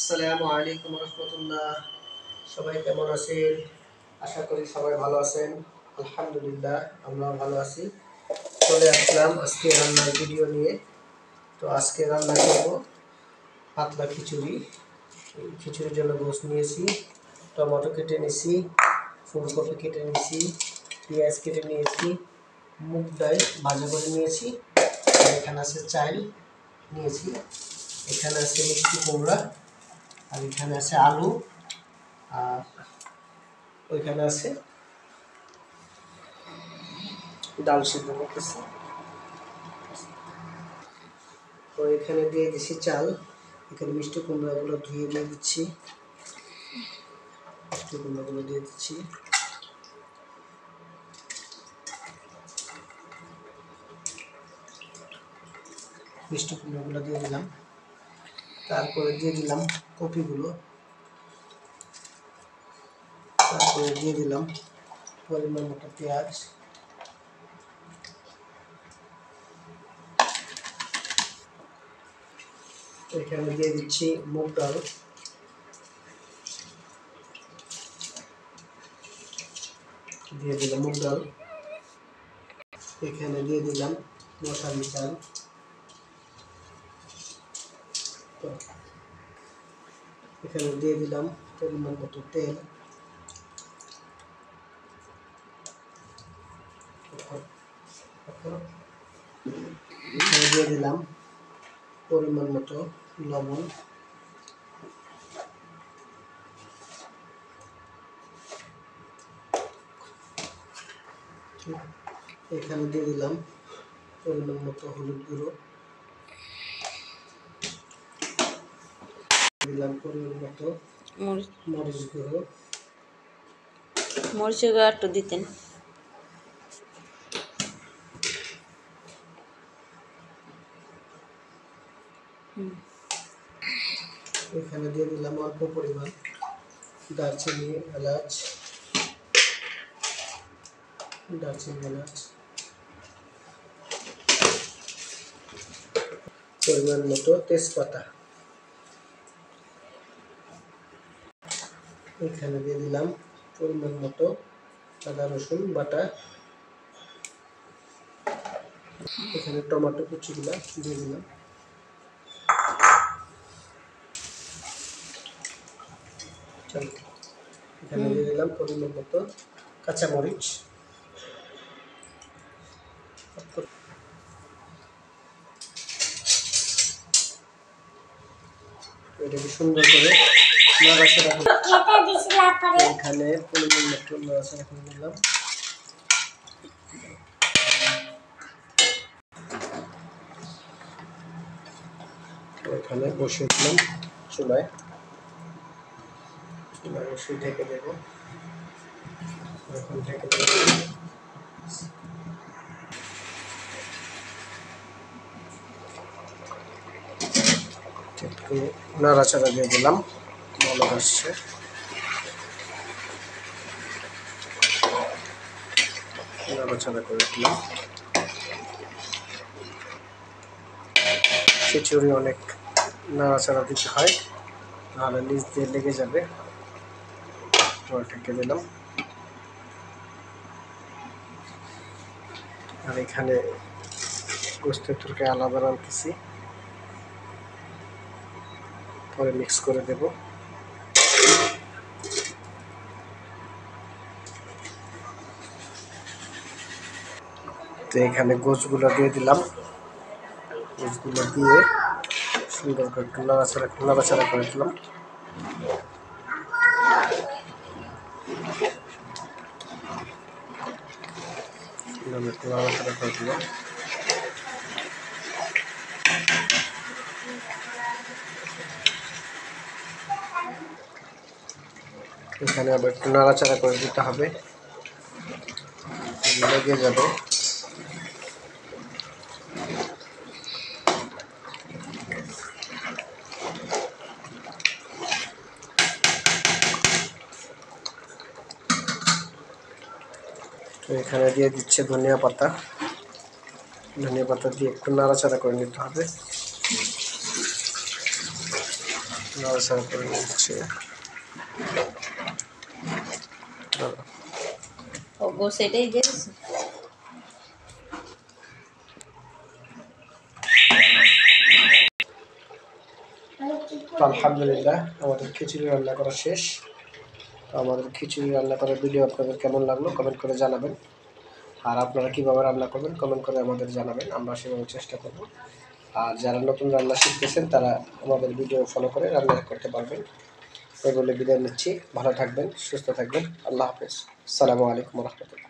আসসালামু আলাইকুম রহমতুল্লাহ। সবাই কেমন আছেন? আশা করি সবাই ভালো আছেন। আলহামদুলিল্লাহ আমরাও ভালো আছি। চলে আসলাম আজকে রান্নার ভিডিও নিয়ে। তো আজকে রান্না করব পাতলা খিচুড়ি। খিচুড়ির জন্য গোশত নিয়েছি, টমেটো কেটে নিয়েছি, ফুলকপি কেটে নিয়েছি, পেঁয়াজ কেটে নিয়েছি, মুগ ডাল ভাজা করে নিয়েছি, আর এখানে আছে চাল নিয়েছি, এখানে আছে মিষ্টি কুমড়া, আর এখানে আছে আলু, আর ওইখানে আছে ডাল সিদ্ধ করতেছি। তো এখানে দিয়ে দিচ্ছি চাল, এখানে মিষ্টি কুমড়াগুলো ধুয়ে দিয়ে দিচ্ছি, মিষ্টি কুমড়াগুলো দিয়ে দিচ্ছি, মিষ্টি কুমড়াগুলো দিয়ে দিলাম। তারপরে দিয়ে দিলাম কপিগুলো, তারপরে দিয়ে দিলাম পরিমাণ মতো পেঁয়াজ, এখানে দিয়ে দিচ্ছি মুগ ডাল, দিয়ে দিলাম মুগ ডাল, এখানে দিয়ে দিলাম মশারি চাল, এখানে দিয়ে দিলাম পরিমাণ মতো তেল, এখানে দিয়ে দিলাম পরিমাণ মতো লবণ, এখানে দিয়ে দিলাম পরিমাণ মতো হলুদ গুঁড়ো, দিলাম পরিমাণ মতো মরিচ গুঁড়ো, মরিচের গুঁড়ো একটু দিতেন। এখানে দিয়ে দিলাম অল্প পরিমাণ দারচিনি এলাচ, পরিমাণ মতো তেজপাতা, এখানে দিয়ে দিলাম পরিমাণ মতো আদা রসুন বাটা, এখানে টমেটো কুচিগুলো দিয়ে দিলাম, এখানে দিয়ে দিলাম পরিমাণ মতো কাঁচামরিচ, এটাকে সুন্দর করে নাড়াচাড়া করে এখানে পরিমাণ মতো নাড়াচাড়া করে নিলাম। এখানে বসিয়ে দিলাম চুলায় বসিয়ে ঢেকে দেব। এখন ঢেকে দেব, একটু নাড়াচাড়া দিয়ে দিলাম, ভালো আসছে। নাড়াচাড়া করে দিলাম। খিচুড়ি অনেক নাড়াচাড়া দিতে হয়, নাহলে নিচ দিয়ে লেগে যাবে। ঢেকে দিলাম। আর এখানে গোস্তের তরকারি আলাদা রাখতেছি, পরে মিক্স করে দেব। তো এখানে গোশগুলো দিয়ে দিলাম, গোশগুলো দিয়ে সুন্দর করে একটু নাড়াচাড়া করে দিলাম। নাড়াচাড়া করে দিলাম। এখানে আবার একটু নাড়াচাড়া করে দিতে হবে, লেগে যাবে। তো এখানে দিয়ে দিচ্ছে ধনিয়া পাতা, দিয়ে একটু নাড়াচাড়া করে নিতে হবে। নাড়াচাড়া করে নিচ্ছি। ও গোস এটাই দিয়েছি। তো আলহামদুলিল্লাহ আমাদের খিচুড়ি রান্না করা শেষ। তো আমাদের খিচুড়ি রান্না করার ভিডিও আপনাদের কেমন লাগলো কমেন্ট করে জানাবেন। আর আপনারা কীভাবে রান্না করবেন কমেন্ট করে আমাদের জানাবেন, আমরা সেভাবে চেষ্টা করব। আর যারা নতুন রান্না শিখতেছেন তারা আমাদের ভিডিও ফলো করে রান্না করতে পারবেন। এই বলে বিদায় নিচ্ছি। ভালো থাকবেন, সুস্থ থাকবেন। আল্লাহ হাফেজ। আসসালামু আলাইকুম রহমতুল্লাহ।